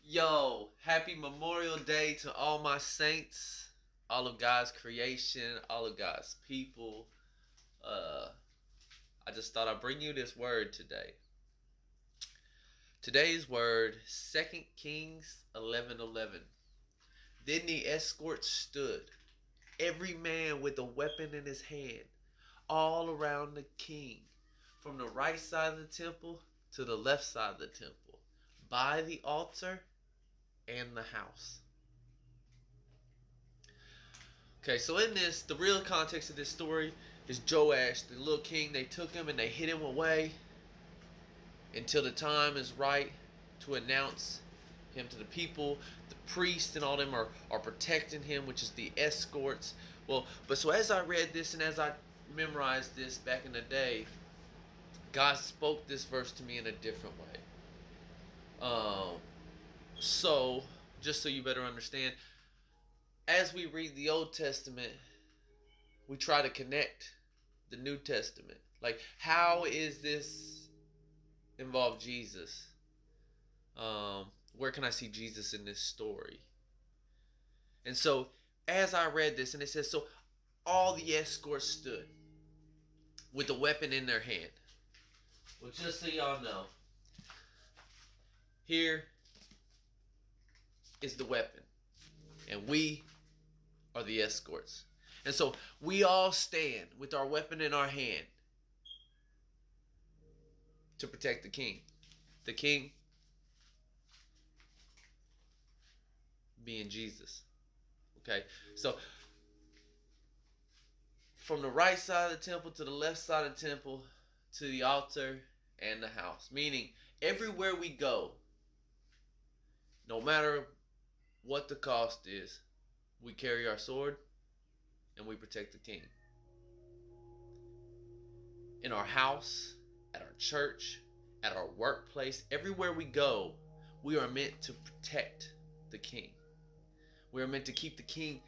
Yo, happy Memorial Day to all my saints, all of God's creation, all of God's people. Uh, I just thought I'd bring you this word today. Today's word, 2 Kings 11:11. Then the escorts stood, every man with a weapon in his hand, all around the king, from the right side of the temple to the left side of the temple, by the altar and the house. Okay, so in this, the real context of this story is Joash, the little king. They took him and they hid him away until the time is right to announce him to the people. The priests and all them are protecting him, which is the escorts. Well, but so as I read this and as I memorized this back in the day, God spoke this verse to me in a different way. So, just so you better understand, as we read the Old Testament, we try to connect the New Testament. Like, how is this involve Jesus? Where can I see Jesus in this story? And so, as I read this, and it says, so all the escorts stood with a weapon in their hand. Well, just so y'all know, here is the weapon, and we are the escorts. And so we all stand with our weapon in our hand to protect the king. The king being Jesus. Okay, so from the right side of the temple to the left side of the temple to the altar and the house. Meaning everywhere we go, no matter what the cost is, we carry our sword and we protect the king. In our house, at our church, at our workplace, everywhere we go, we are meant to protect the king. We are meant to keep the king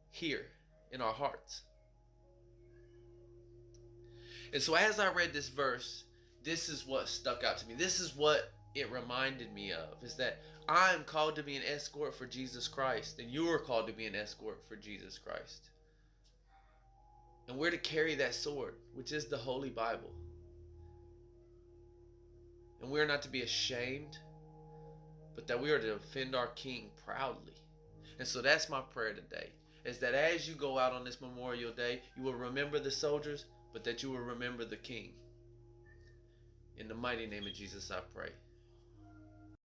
here in our hearts. And so as I read this verse, this is what stuck out to me. This is what it reminded me of, is that I am called to be an escort for Jesus Christ, and you are called to be an escort for Jesus Christ. And we're to carry that sword, which is the Holy Bible. And we are not to be ashamed, but that we are to defend our King proudly. And so that's my prayer today, is that as you go out on this Memorial Day, you will remember the soldiers, but that you will remember the King. In the mighty name of Jesus I pray.